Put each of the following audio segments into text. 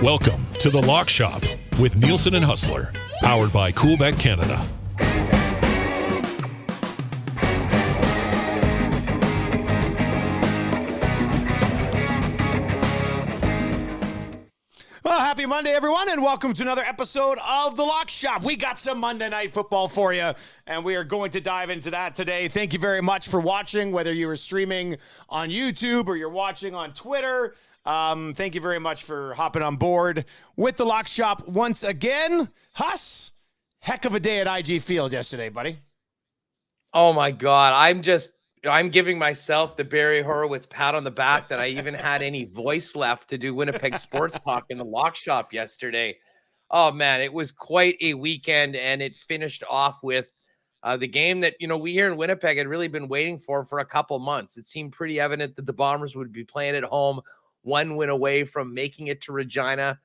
Welcome to The Lock Shop with Nielson and Hustler, powered by Coolbet Canada. Well, happy Monday, everyone, and welcome to another episode of The Lock Shop. We got some Monday Night Football for you, and we are going to dive into that today. Thank you very much for watching, whether you are streaming on YouTube or you're watching on Twitter. Thank you very much for hopping on board with The Lock Shop once again. Hus, heck of a day at IG Field yesterday, buddy. Oh, my God. I'm giving myself the Barry Horowitz pat on the back that I even had any voice left to do Winnipeg Sports Talk in The Lock Shop yesterday. Oh, man, it was quite a weekend, and it finished off with the game that, we here in Winnipeg had really been waiting for a couple months. It seemed pretty evident that the Bombers would be playing at home, one win away from making it to Regina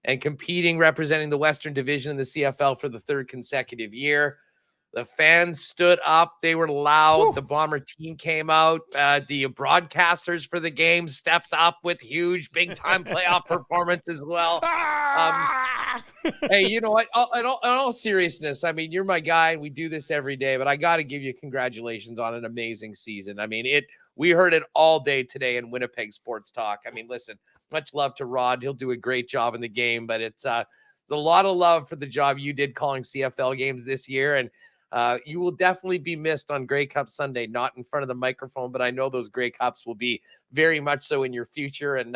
and competing, representing the Western Division in the CFL for the third consecutive year. The fans stood up. They were loud. Woo. The Bomber team came out. The broadcasters for the game stepped up with huge, big-time playoff performance as well. Hey, you know what? In all seriousness, I mean, you're my guy, and we do this every day, but I got to give you congratulations on an amazing season. I mean, we heard it all day today in Winnipeg Sports Talk. I mean, listen, much love to Rod. He'll do a great job in the game, but it's a lot of love for the job you did calling CFL games this year, and you will definitely be missed on Grey Cup Sunday, not in front of the microphone, but I know those Grey Cups will be very much so in your future. And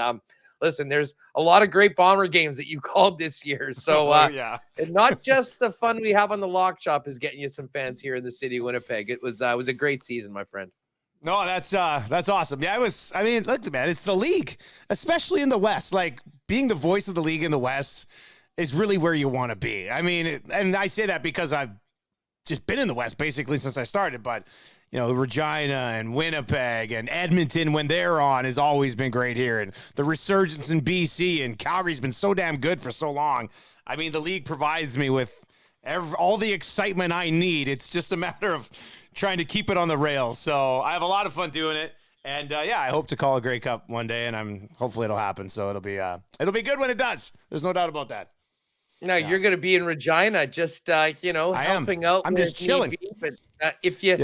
listen, there's a lot of great Bomber games that you called this year. So yeah, and not just the fun we have on the Lock Shop is getting you some fans here in the city of Winnipeg. It was a great season, my friend. No, that's awesome. Yeah, look, man, it's the league, especially in the West. Like, being the voice of the league in the West is really where you want to be. I mean, and I say that because I've just been in the West basically since I started, but Regina and Winnipeg and Edmonton when they're on has always been great here, and the resurgence in BC and Calgary's been so damn good for so long. I mean, the league provides me with all the excitement I need. It's just a matter of trying to keep it on the rails. So I have a lot of fun doing it, and I hope to call a Grey Cup one day, and hopefully it'll happen. So it'll be good when it does. There's no doubt about that. No, you're going to be in Regina, just helping out. I'm just chilling. But if you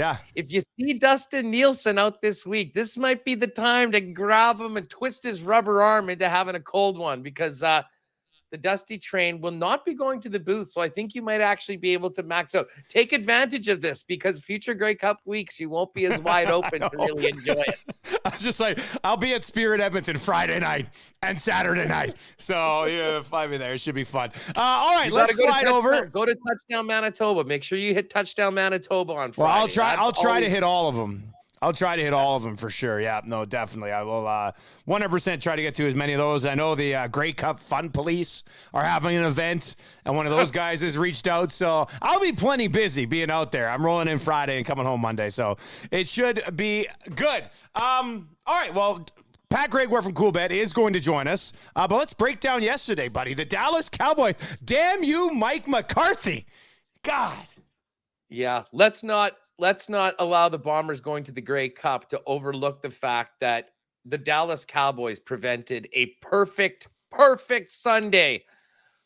see Dustin Nielson out this week, this might be the time to grab him and twist his rubber arm into having a cold one, because the Dusty train will not be going to the booth. So I think you might actually be able to max out. Take advantage of this, because future Grey Cup weeks, you won't be as wide open to really enjoy it. I was just like, I'll be at Spirit Edmonton Friday night and Saturday night. So if I'm in there, it should be fun. All right, let's slide over. Go to Touchdown Manitoba. Make sure you hit Touchdown Manitoba on Friday. Well, I'll try to hit all of them. I'll try to hit all of them for sure. Yeah, no, definitely. I will 100% try to get to as many of those. I know the Grey Cup Fun Police are having an event, and one of those guys has reached out. So I'll be plenty busy being out there. I'm rolling in Friday and coming home Monday. So it should be good. All right, well, Pat Gregoire from Coolbet is going to join us. But let's break down yesterday, buddy. The Dallas Cowboys. Damn you, Mike McCarthy. God. Yeah, let's not allow the Bombers going to the Grey Cup to overlook the fact that the Dallas Cowboys prevented a perfect Sunday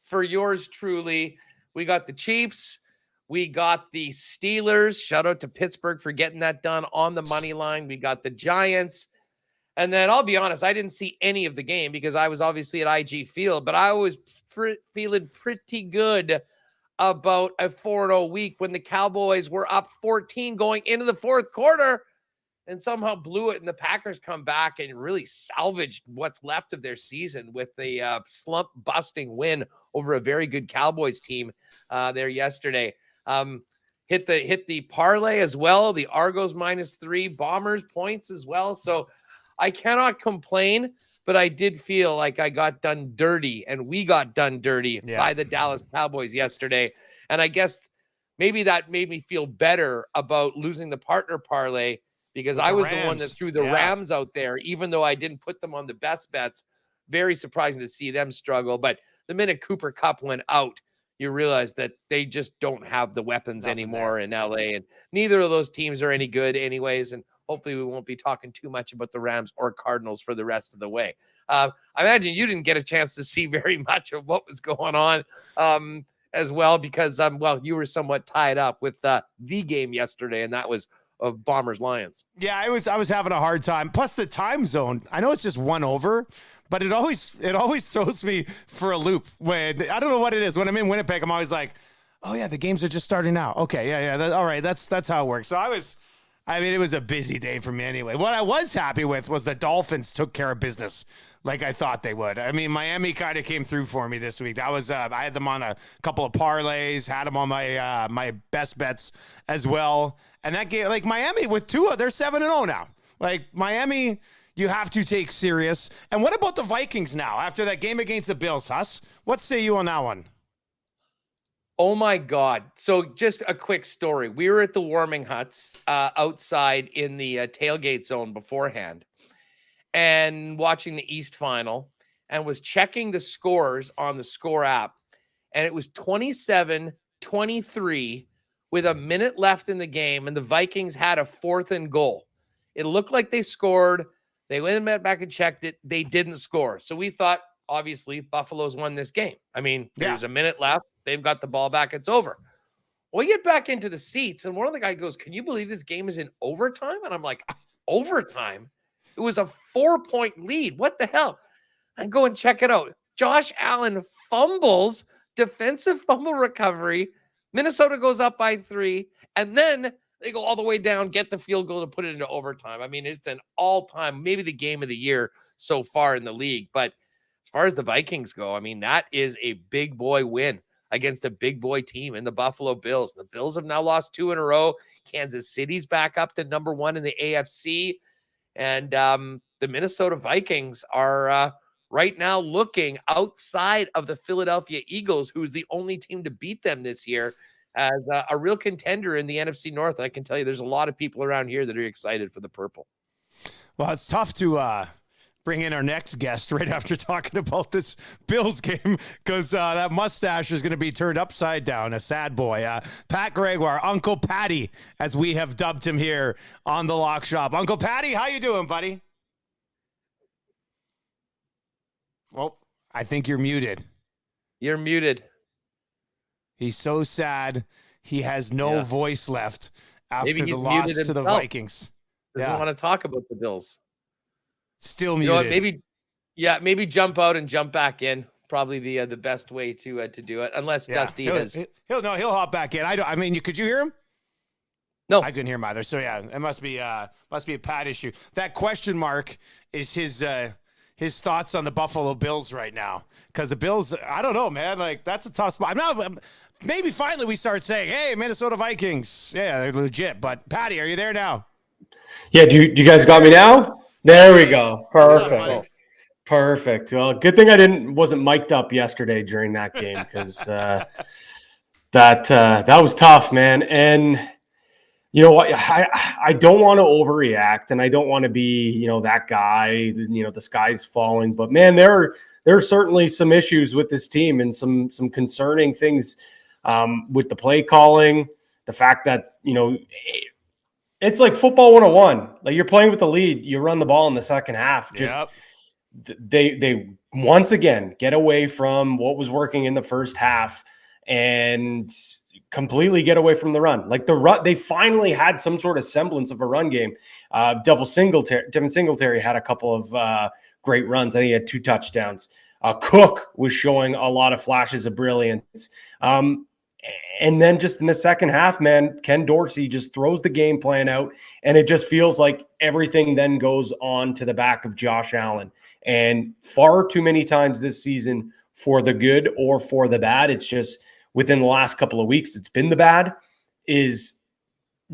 for yours truly. We got the Chiefs. We got the Steelers. Shout out to Pittsburgh for getting that done on the money line. We got the Giants. And then I'll be honest, I didn't see any of the game because I was obviously at IG Field, but I was feeling pretty good about a 4-0 week when the Cowboys were up 14 going into the fourth quarter and somehow blew it, and the Packers come back and really salvaged what's left of their season with a slump-busting win over a very good Cowboys team there yesterday. Hit the parlay as well, the Argos -3, Bombers points as well. So I cannot complain, but I did feel like I got done dirty, and we got done dirty by the Dallas Cowboys yesterday. And I guess maybe that made me feel better about losing the partner parlay, because I was the one that threw the Rams out there, even though I didn't put them on the best bets. Very surprising to see them struggle. But the minute Cooper Kupp went out, you realize that they just don't have the weapons anymore in LA. And neither of those teams are any good anyways. And hopefully we won't be talking too much about the Rams or Cardinals for the rest of the way. I imagine you didn't get a chance to see very much of what was going on as well, because you were somewhat tied up with the game yesterday, and that was of Bombers Lions. Yeah, I was having a hard time. Plus the time zone. I know it's just 1 over, but it always throws me for a loop. When I don't know what it is. When I'm in Winnipeg, I'm always like, oh yeah, the games are just starting now. Okay, yeah. All right, that's how it works. So it was a busy day for me anyway. What I was happy with was the Dolphins took care of business like I thought they would. I mean, Miami kind of came through for me this week. That was I had them on a couple of parlays, had them on my best bets as well. And that game, like Miami with Tua, they're 7-0 now. Like Miami, you have to take serious. And what about the Vikings now after that game against the Bills, Hus? What say you on that one? Oh my God. So just a quick story. We were at the warming huts outside in the tailgate zone beforehand and watching the East final, and was checking the scores on the score app. And it was 27-23 with a minute left in the game. And the Vikings had a 4th and goal. It looked like they scored. They went back and checked it. They didn't score. So we thought, obviously, Buffalo's won this game. I mean, there's a minute left. They've got the ball back. It's over. We get back into the seats, and one of the guys goes, "Can you believe this game is in overtime?" And I'm like, overtime? It was a 4-point lead. What the hell? I go and check it out. Josh Allen fumbles, defensive fumble recovery. Minnesota goes up by 3, and then they go all the way down, get the field goal to put it into overtime. I mean, it's an all-time, maybe the game of the year so far in the league. But as far as the Vikings go, I mean, that is a big boy win against a big boy team in the Buffalo Bills. The Bills have now lost 2 in a row. Kansas City's back up to number 1 in the AFC. And the Minnesota Vikings are right now looking outside of the Philadelphia Eagles, who's the only team to beat them this year, as a real contender in the NFC North. I can tell you there's a lot of people around here that are excited for the purple. Well, it's tough to bring in our next guest right after talking about this Bills game, because that mustache is going to be turned upside down. A sad boy. Pat Gregoire, Uncle Patty, as we have dubbed him here on the Lock Shop. Uncle Patty, how you doing, buddy? Well, I think you're muted. You're muted. He's so sad. He has no voice left after the loss to the Vikings. Doesn't want to talk about the Bills. Still muted. You know what, maybe jump out and jump back in. Probably the best way to do it, unless Dusty he'll hop back in. I mean, could you hear him? No, I couldn't hear him either. So yeah, it must be a Pat issue. That question mark is his thoughts on the Buffalo Bills right now, because the Bills, I don't know, man. Like, that's a tough spot. Maybe finally we start saying, "Hey, Minnesota Vikings, yeah, they're legit." But Patty, are you there now? Yeah, do you guys got me now? There we go. Perfect. Perfect. Well, good thing I wasn't mic'd up yesterday during that game, because that was tough, man. And you know what? I don't want to overreact, and I don't want to be, that guy. The sky's falling, but man, there are certainly some issues with this team and some concerning things with the play calling. The fact that it's like football 101. Like, you're playing with the lead, you run the ball in the second half. They once again get away from what was working in the first half and completely get away from the run. Like, the run, they finally had some sort of semblance of a run game. Devin Singletary had a couple of great runs. I think he had 2 touchdowns. Cook was showing a lot of flashes of brilliance. And then just in the second half, man, Ken Dorsey just throws the game plan out, and it just feels like everything then goes on to the back of Josh Allen. And far too many times this season, for the good or for the bad, it's just within the last couple of weeks, it's been the bad, is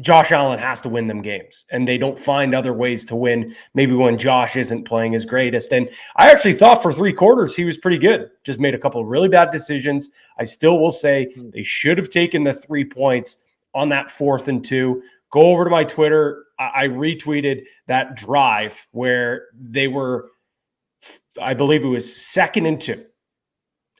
Josh Allen has to win them games, and they don't find other ways to win, maybe when Josh isn't playing his greatest. And I actually thought for 3 quarters he was pretty good, just made a couple of really bad decisions. I still will say they should have taken the 3 points on that 4th and 2. Go over to my Twitter. I retweeted that drive where they were, I believe it was 2nd and 2,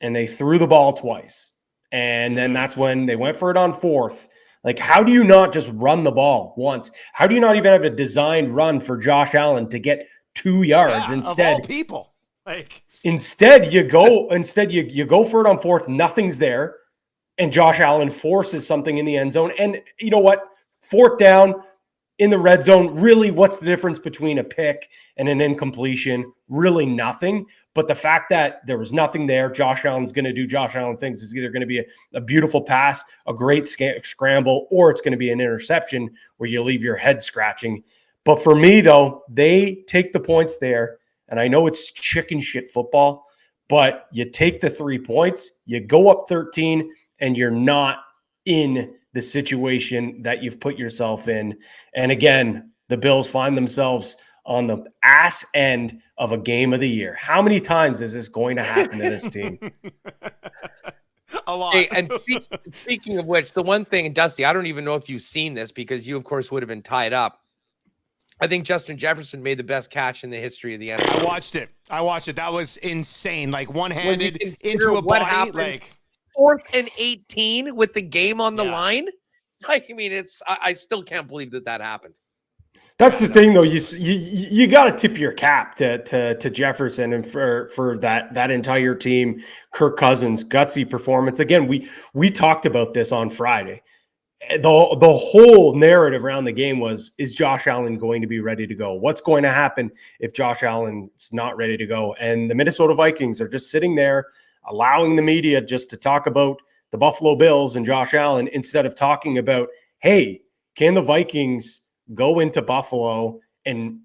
and they threw the ball twice. And then that's when they went for it on 4th. Like, how do you not just run the ball once? How do you not even have a designed run for Josh Allen to get 2 yards? Yeah, Instead, of all people, you go for it on fourth. Nothing's there, and Josh Allen forces something in the end zone. And you know what? Fourth down in the red zone. Really, what's the difference between a pick and an incompletion? Really, nothing. But the fact that there was nothing there, Josh Allen's going to do Josh Allen things. It's either going to be a beautiful pass, a great scramble, or it's going to be an interception where you leave your head scratching. But for me, though, they take the points there. And I know it's chicken shit football, but you take the 3 points, you go up 13, and you're not in the situation that you've put yourself in. And again, the Bills find themselves on the ass end of a game of the year. How many times is this going to happen to this team? A lot. Hey, and speaking of which, the one thing, and Dusty, I don't even know if you've seen this because you, of course, would have been tied up. I think Justin Jefferson made the best catch in the history of the NFL. I watched it. That was insane. Like one-handed into a what body. happened, Like 4th and 18 with the game on the line. Like, I mean, I still can't believe that happened. That's the thing, though. You got to tip your cap to Jefferson and for that entire team. Kirk Cousins, gutsy performance. Again, we talked about this on Friday. The whole narrative around the game was: is Josh Allen going to be ready to go? What's going to happen if Josh Allen's not ready to go? And the Minnesota Vikings are just sitting there, allowing the media just to talk about the Buffalo Bills and Josh Allen instead of talking about, hey, can the Vikings go into Buffalo and,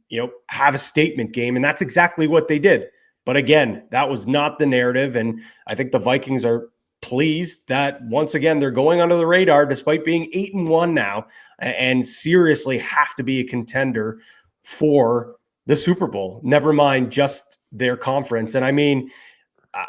have a statement game? And that's exactly what they did. But again, that was not the narrative. And I think the Vikings are pleased that once again, they're going under the radar despite being 8-1 now and seriously have to be a contender for the Super Bowl. Never mind just their conference. And I mean,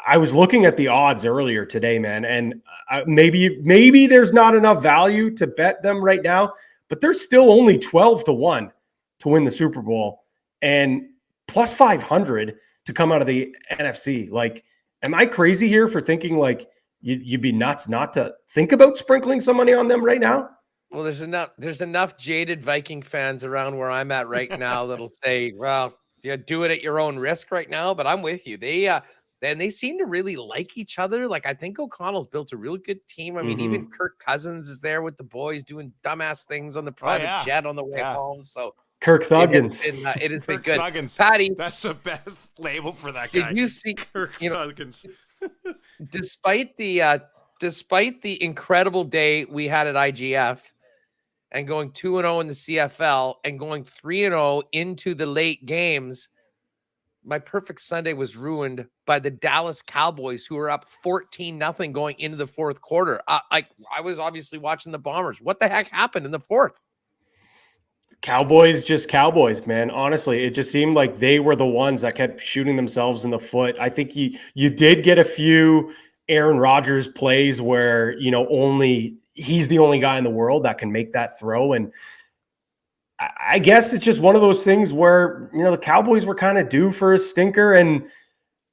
I was looking at the odds earlier today, man, and maybe there's not enough value to bet them right now, but they're still only 12-1 to win the Super Bowl and plus 500 to come out of the NFC. Like, am I crazy here for thinking like you'd be nuts not to think about sprinkling some money on them right now? Well, there's enough jaded Viking fans around where I'm at right now that'll say, well, do it at your own risk right now. But I'm with you. They seem to really like each other. Like, I think O'Connell's built a real good team. I mean, even Kirk Cousins is there with the boys doing dumbass things on the private jet on the way home. So Kirk Thuggins. It has been good. Thuggins. Patty, that's the best label for that guy. Did you see Kirk Thuggins? Despite the incredible day we had at IGF and going 2-0 in the CFL and going 3-0 into the late games, my perfect Sunday was ruined by the Dallas Cowboys, who were up 14-0 going into the fourth quarter. I was obviously watching the Bombers. What the heck happened in the fourth? Cowboys, just Cowboys, man. Honestly, it just seemed like they were the ones that kept shooting themselves in the foot. I think you did get a few Aaron Rodgers plays where, only he's the only guy in the world that can make that throw. And I guess it's just one of those things where, the Cowboys were kind of due for a stinker. And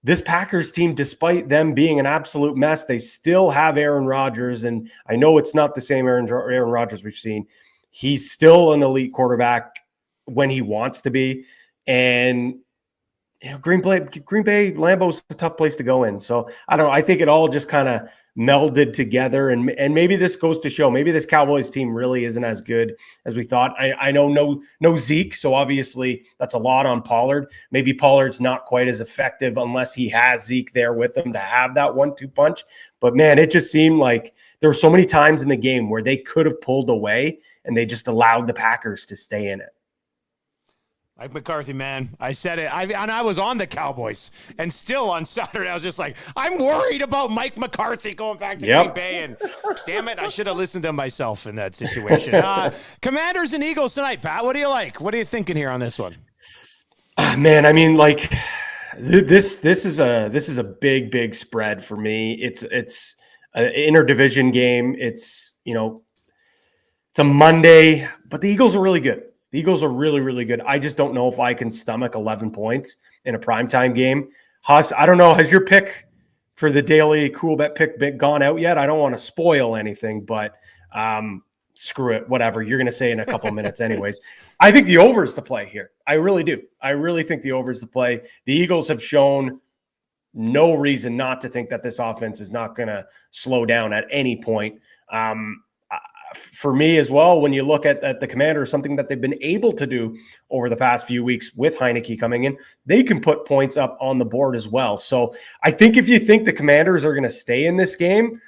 this Packers team, despite them being an absolute mess, they still have Aaron Rodgers. And I know it's not the same Aaron Rodgers we've seen. He's still an elite quarterback when he wants to be. And Green Bay, Lambeau's a tough place to go in. So I don't know. I think it all just kind of melded together. And maybe this goes to show, maybe this Cowboys team really isn't as good as we thought. I know no Zeke. So obviously that's a lot on Pollard. Maybe Pollard's not quite as effective unless he has Zeke there with him to have that 1-2 punch. But man, it just seemed like there were so many times in the game where they could have pulled away and they just allowed the Packers to stay in it. Mike McCarthy, man. I said it. I was on the Cowboys. And still on Saturday, I was just like, I'm worried about Mike McCarthy going back to Green Bay. And damn it, I should have listened to myself in that situation. Commanders and Eagles tonight, Pat. What do you like? What are you thinking here on this one? Man, I mean, like this is a big spread for me. It's an interdivision game. It's a Monday, but the Eagles are really good. The Eagles are really, really good. I just don't know if I can stomach 11 points in a primetime game. Hus, I don't know. Has your pick for the daily Coolbet pick gone out yet? I don't want to spoil anything, but screw it, whatever. You're going to say in a couple minutes anyways. I think the over is the play here. I really do. I really think the over is the play. The Eagles have shown no reason not to think that this offense is not going to slow down at any point. For me as well, when you look at the Commanders, something that they've been able to do over the past few weeks with Heineke coming in, they can put points up on the board as well. So I think if you think the Commanders are going to stay in this game,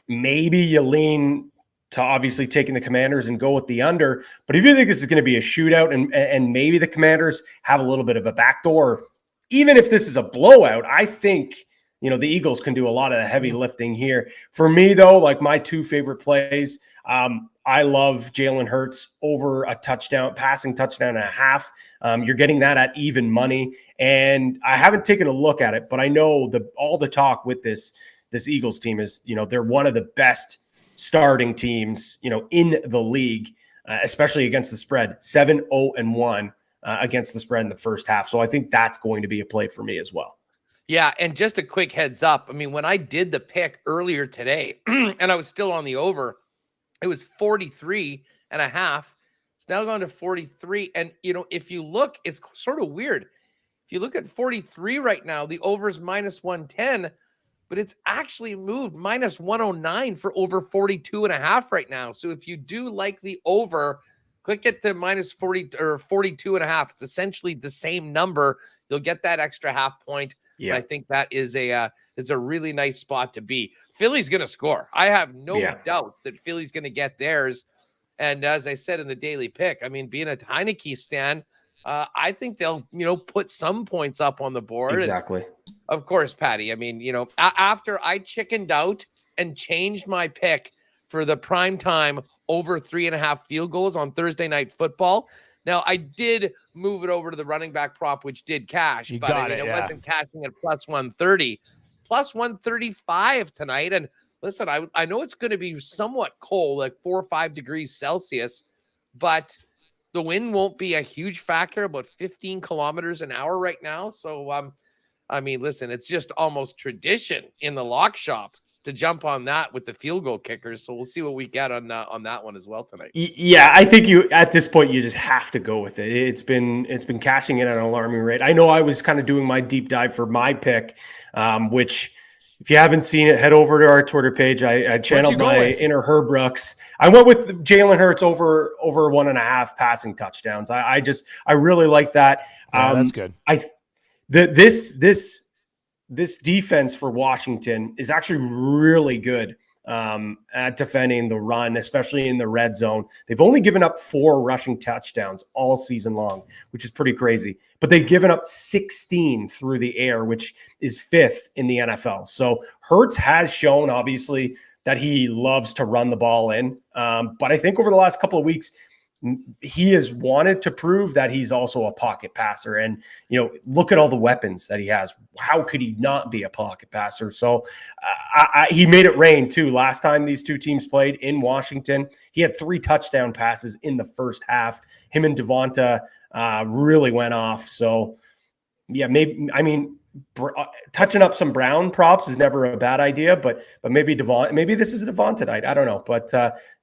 maybe you lean to obviously taking the Commanders and go with the under. But if you think this is going to be a shootout and maybe the Commanders have a little bit of a backdoor, even if this is a blowout, I think, the Eagles can do a lot of the heavy lifting here. For me, though, like my two favorite plays, I love Jalen Hurts over a passing touchdown and a half. You're getting that at even money. And I haven't taken a look at it, but I know all the talk with this Eagles team is, they're one of the best starting teams, in the league, especially against the spread, 7-0-1 against the spread in the first half. So I think that's going to be a play for me as well. Yeah, and just a quick heads up. I mean, when I did the pick earlier today and I was still on the over, it was 43.5. It's now gone to 43. And, if you look, it's sort of weird. If you look at 43 right now, the over is minus 110, but it's actually moved minus 109 for over 42.5 right now. So if you do like the over, click it to minus 40 or 42.5. It's essentially the same number. You'll get that extra half point. Yeah, I think that is it's a really nice spot to be. Philly's going to score. I have no doubts that Philly's going to get theirs. And as I said in the daily pick, I mean, being a Heineke stan, I think they'll, put some points up on the board. Exactly. And of course, Patty, I mean, after I chickened out and changed my pick for the primetime over 3.5 field goals on Thursday Night Football. Now, I did move it over to the running back prop, which did cash, but it wasn't cashing at plus 130, plus 135 tonight. And listen, I know it's going to be somewhat cold, like 4 or 5 degrees Celsius, but the wind won't be a huge factor, about 15 kilometers an hour right now. So, I mean, listen, it's just almost tradition in the lock shop to jump on that with the field goal kickers. So we'll see what we get on that one as well tonight. Yeah, I think at this point you just have to go with it. It's been cashing in at an alarming rate. I know I was kind of doing my deep dive for my pick, which if you haven't seen it, head over to our Twitter page. I channeled my inner Herb Brooks. I went with Jalen Hurts over 1.5 passing touchdowns. I really like that. Yeah, that's good. This defense for Washington is actually really good at defending the run, especially in the red zone. They've only given up 4 rushing touchdowns all season long, which is pretty crazy. But they've given up 16 through the air, which is 5th in the NFL. So Hurts has shown, obviously, that he loves to run the ball in. But I think over the last couple of weeks, he has wanted to prove that he's also a pocket passer. And, look at all the weapons that he has. How could he not be a pocket passer? So he made it rain too. Last time these two teams played in Washington, he had 3 touchdown passes in the first half. Him and Devonta really went off. So yeah, touching up some Brown props is never a bad idea, but maybe this is a Devonta night. I don't know. But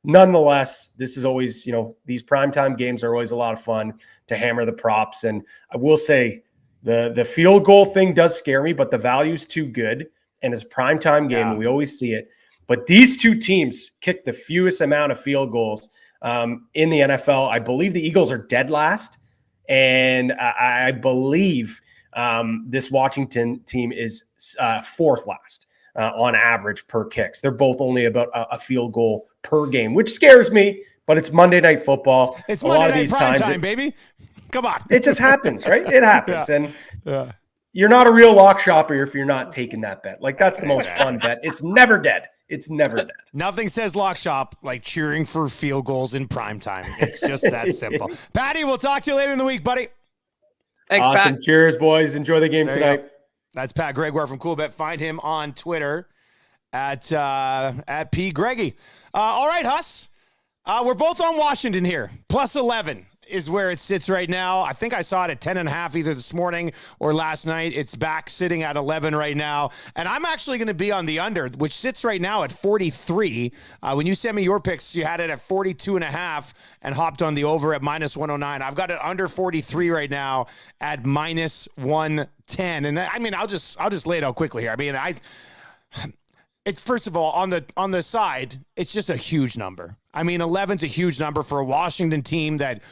nonetheless, this is always, these primetime games are always a lot of fun to hammer the props. And I will say the field goal thing does scare me, but the value's too good. And it's a primetime game, and we always see it. But these two teams kick the fewest amount of field goals in the NFL. I believe the Eagles are dead last. And I believe this Washington team is 4th last on average per kicks. They're both only about a field goal per game, which scares me, but it's Monday Night Football. It's Monday Night prime time, baby. Come on. It just happens, right? It happens. And you're not a real lock shopper if you're not taking that bet. Like, that's the most fun bet. It's never dead. It's never dead. Nothing says lock shop like cheering for field goals in prime time. It's just that simple. Patty, we'll talk to you later in the week, buddy. Thanks, awesome. Pat. Cheers, boys. Enjoy the game tonight. That's Pat Gregoire from Coolbet. Find him on Twitter at P. Greggy. All right, Hus. We're both on Washington here. Plus 11 is where it sits right now. I think I saw it at 10.5 either this morning or last night. It's back sitting at 11 right now. And I'm actually going to be on the under, which sits right now at 43. When you sent me your picks, you had it at 42.5 and hopped on the over at -109. I've got it under 43 right now at -110. And I mean, I'll just lay it out quickly here. I mean, it's first of all on the side, it's just a huge number. I mean, 11's a huge number for a Washington team that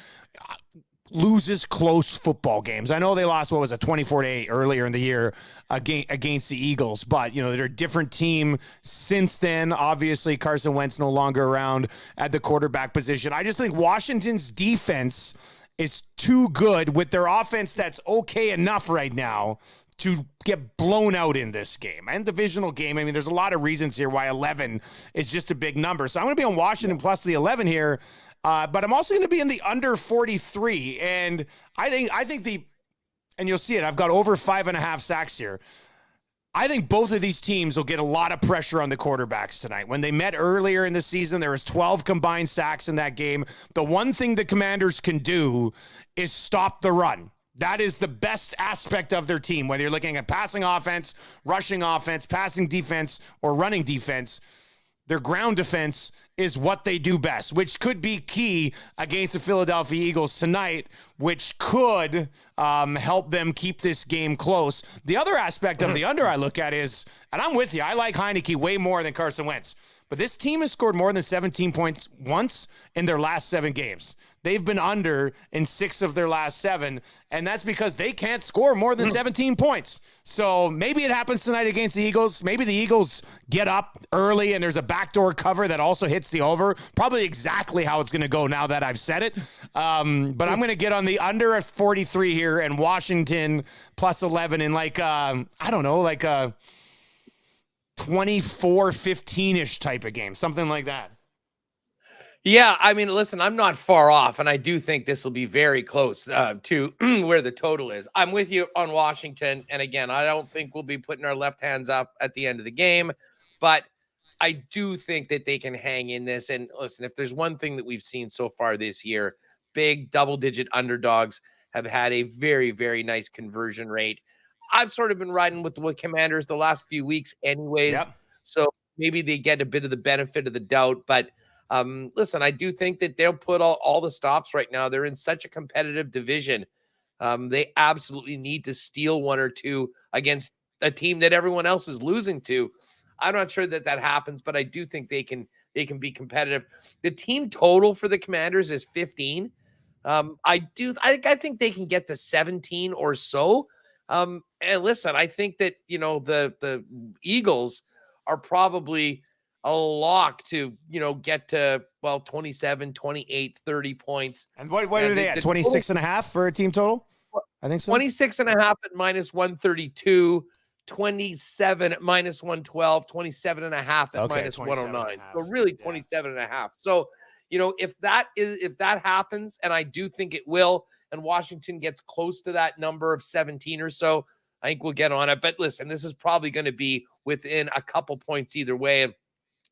loses close football games. I know they lost 24-8 earlier in the year against the Eagles, but they're a different team since then. Obviously, Carson Wentz no longer around at the quarterback position. I just think Washington's defense is too good with their offense that's okay enough right now to get blown out in this game and divisional game. I mean, there's a lot of reasons here why 11 is just a big number. So I'm going to be on Washington plus the 11 here, but I'm also going to be in the under 43. And I think and you'll see it, I've got over 5.5 sacks here. I think both of these teams will get a lot of pressure on the quarterbacks tonight. When they met earlier in the season, there was 12 combined sacks in that game. The one thing the Commanders can do is stop the run. That is the best aspect of their team, whether you're looking at passing offense, rushing offense, passing defense, or running defense. Their ground defense is what they do best, which could be key against the Philadelphia Eagles tonight, which could help them keep this game close. The other aspect of the under I look at is, and I'm with you, I like Heineke way more than Carson Wentz, but this team has scored more than 17 points once in their last 7 games. They've been under in 6 of their last 7, and that's because they can't score more than 17 points. So maybe it happens tonight against the Eagles. Maybe the Eagles get up early and there's a backdoor cover that also hits the over. Probably exactly how it's going to go now that I've said it. But I'm going to get on the under at 43 here and Washington plus 11 in like a 24-15-ish type of game, something like that. Yeah, I mean, listen, I'm not far off, and I do think this will be very close to where the total is. I'm with you on Washington, and again, I don't think we'll be putting our left hands up at the end of the game, but I do think that they can hang in this. And listen, if there's one thing that we've seen so far this year, big double-digit underdogs have had a very, very nice conversion rate. I've sort of been riding with the Commanders the last few weeks anyways, so maybe they get a bit of the benefit of the doubt, but listen, I do think that they'll put all the stops right now. They're in such a competitive division. They absolutely need to steal 1 or 2 against a team that everyone else is losing to. I'm not sure that happens, but I do think they can be competitive. The team total for the Commanders is 15. I think they can get to 17 or so. And listen, I think that, the Eagles are probably a lock to, get to, 27, 28, 30 points. And what are they at? 26.5 for a team total? I think so. 26.5 at -132, 27 at -112, 27.5 at -109. So really 27.5. So, if that happens, and I do think it will, and Washington gets close to that number of 17 or so, I think we'll get on it. But listen, this is probably going to be within a couple points either way. And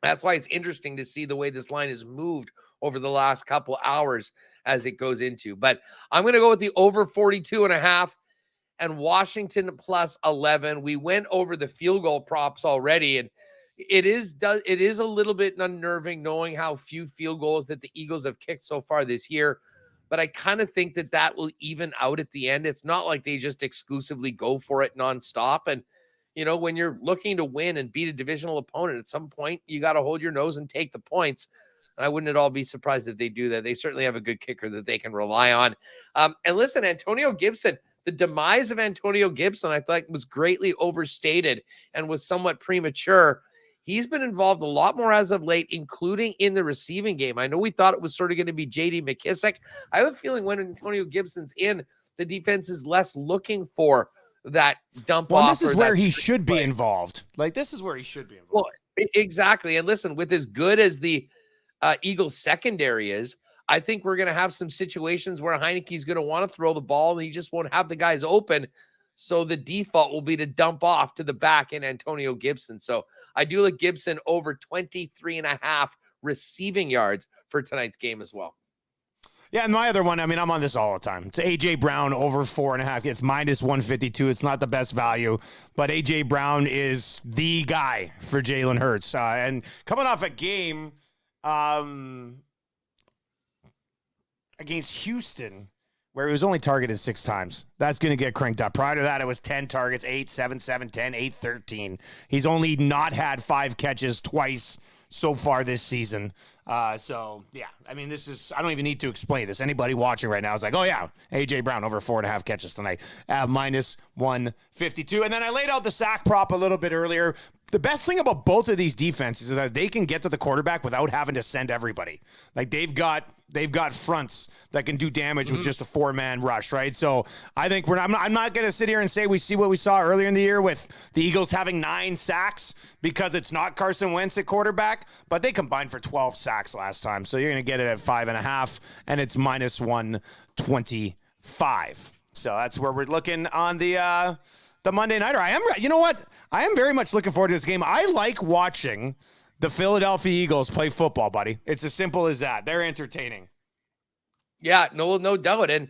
that's why it's interesting to see the way this line has moved over the last couple hours as it goes into. But I'm going to go with the over 42.5 and Washington plus 11. We went over the field goal props already, and it is a little bit unnerving knowing how few field goals that the Eagles have kicked so far this year. But I kind of think that will even out at the end. It's not like they just exclusively go for it nonstop. And when you're looking to win and beat a divisional opponent, at some point, you got to hold your nose and take the points. And I wouldn't at all be surprised if they do that. They certainly have a good kicker that they can rely on. And listen, Antonio Gibson, the demise of Antonio Gibson, I thought was greatly overstated and was somewhat premature. He's been involved a lot more as of late, including in the receiving game. I know we thought it was sort of going to be J.D. McKissick. I have a feeling when Antonio Gibson's in, the defense is less looking for that dump off. Well, this is where he should be involved. This is where he should be involved. Well, exactly. And listen, with as good as the Eagles secondary is, I think we're going to have some situations where Heineke's going to want to throw the ball and he just won't have the guys open. So the default will be to dump off to the back in Antonio Gibson. So I do like Gibson over 23.5 receiving yards for tonight's game as well. Yeah, and my other one, I mean, I'm on this all the time. It's A.J. Brown over 4.5. It's minus 152. It's not the best value, but A.J. Brown is the guy for Jalen Hurts. And coming off a game against Houston where he was only targeted 6 times. That's going to get cranked up. Prior to that, it was 10 targets, 8, 7, 7, 10, 8, 13. He's only not had 5 catches twice so far this season. So, yeah, I mean, this is, I don't even need to explain this. Anybody watching right now is like, oh, yeah, A.J. Brown over 4.5 catches tonight at minus 152. And then I laid out the sack prop a little bit earlier. The best thing about both of these defenses is that they can get to the quarterback without having to send everybody. Like they've got fronts that can do damage with just a 4-man rush, right? So I think I'm not going to sit here and say we see what we saw earlier in the year with the Eagles having 9 sacks because it's not Carson Wentz at quarterback, but they combined for 12 sacks last time. So you're going to get it at 5.5, and it's minus 125. So that's where we're looking on the Monday Nighter. You know what? I am very much looking forward to this game. I like watching the Philadelphia Eagles play football, buddy. It's as simple as that. They're entertaining. Yeah, no doubt. And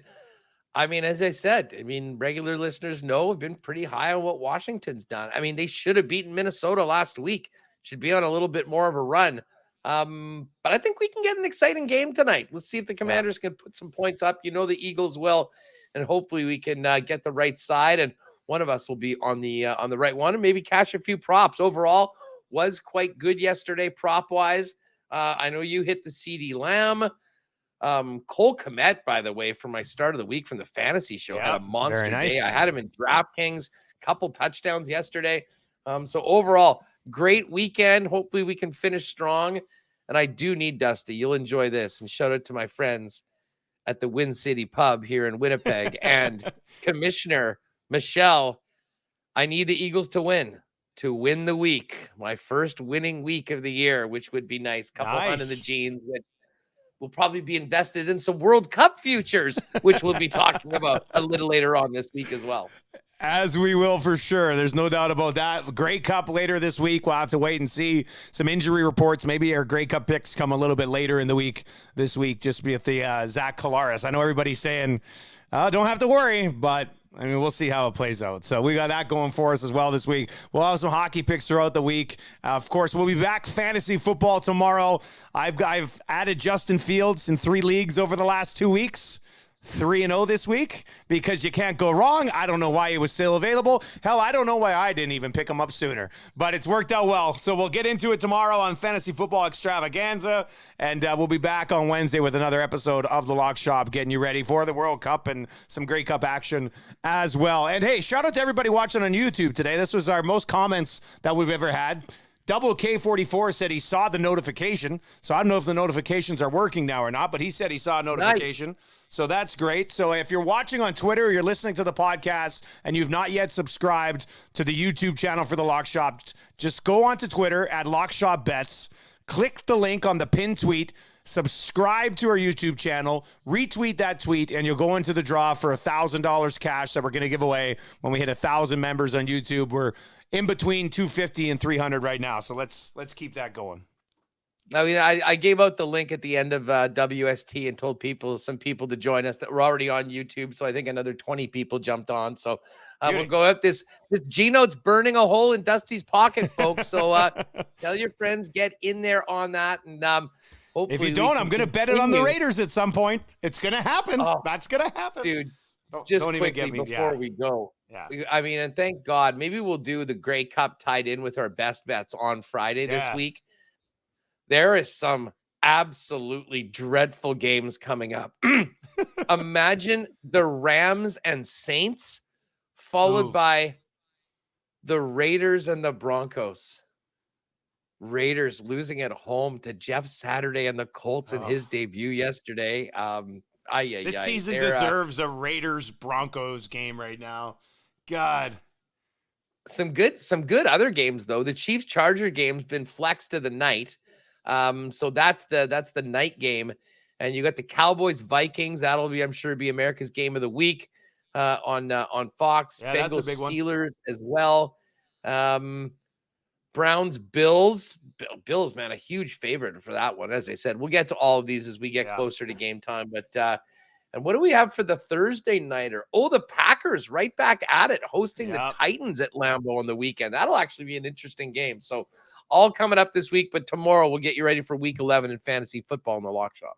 I mean, as I said, regular listeners know I've been pretty high on what Washington's done. I mean, they should have beaten Minnesota last week. Should be on a little bit more of a run. But I think we can get an exciting game tonight. Let's see if the Commanders can put some points up. You know, the Eagles will, and hopefully we can get the right side, and one of us will be on the right one, and maybe cash a few props. Overall, was quite good yesterday prop wise. I know you hit the CD Lamb. Cole Kmet, by the way, for my start of the week from the fantasy show, had a monster day. I had him in DraftKings, couple touchdowns yesterday. So overall, great weekend. Hopefully we can finish strong. And I do need Dusty. You'll enjoy this. And shout out to my friends at the Win City Pub here in Winnipeg and Commissioner Michelle. I need the Eagles to win the week. My first winning week of the year, which would be nice. Couple hundred in the jeans, which will probably be invested in some World Cup futures, which we'll be talking about a little later on this week as well. As we will for sure. There's no doubt about that. Grey Cup later this week. We'll have to wait and see some injury reports. Maybe our Grey Cup picks come a little bit later in the week this week, just with the Zach Collaris. I know everybody's saying, don't have to worry, but I mean, we'll see how it plays out. So we got that going for us as well this week. We'll have some hockey picks throughout the week. Of course, we'll be back fantasy football tomorrow. I've added Justin Fields in 3 leagues over the last 2 weeks. 3-0 this week because you can't go wrong. I don't know why he was still available. Hell, I don't know why I didn't even pick him up sooner, but it's worked out well. So we'll get into it tomorrow on Fantasy Football Extravaganza, and we'll be back on Wednesday with another episode of The Lock Shop, getting you ready for the World Cup and some Grey Cup action as well. And hey, shout out to everybody watching on YouTube today. This was our most comments that we've ever had. Double K44 said he saw the notification. So I don't know if the notifications are working now or not, but he said he saw a notification. Nice. So that's great. So if you're watching on Twitter or you're listening to the podcast and you've not yet subscribed to the YouTube channel for the Lock Shop, just go onto Twitter at Lock Shop Bets, click the link on the pinned tweet, subscribe to our YouTube channel, retweet that tweet, and you'll go into the draw for $1,000 cash that we're going to give away when we hit 1,000 members on YouTube. We're in between 250 and 300 right now. So let's keep that going. I mean, I gave out the link at the end of WST and told some people to join us that were already on YouTube. So I think another 20 people jumped on. So we'll go up. This G-Note's burning a hole in Dusty's pocket, folks. So tell your friends, get in there on that. And hopefully if you don't, I'm going to bet it on the Raiders at some point. It's going to happen. That's going to happen. Dude, don't quickly even get me, before we go. Yeah. I mean, and thank God, maybe we'll do the Grey Cup tied in with our best bets on Friday this week. There is some absolutely dreadful games coming up. Imagine the Rams and Saints followed by the Raiders and the Broncos. Raiders losing at home to Jeff Saturday and the Colts in his debut yesterday. This season deserves a Raiders-Broncos game right now. God. Some good other games, though. The Chiefs-Charger game's been flexed to the night. So that's the night game. And you got the Cowboys-Vikings. That'll be, I'm sure, be America's game of the week on Fox. Yeah, Bengals, that's a big one. Steelers as well. Browns, Bills. Bills, man, a huge favorite for that one. As I said, we'll get to all of these as we get closer to game time. But and what do we have for the Thursday nighter? Oh, the Packers right back at it, hosting the Titans at Lambeau on the weekend. That'll actually be an interesting game. So all coming up this week, but tomorrow we'll get you ready for week 11 in fantasy football in the Lock Shop.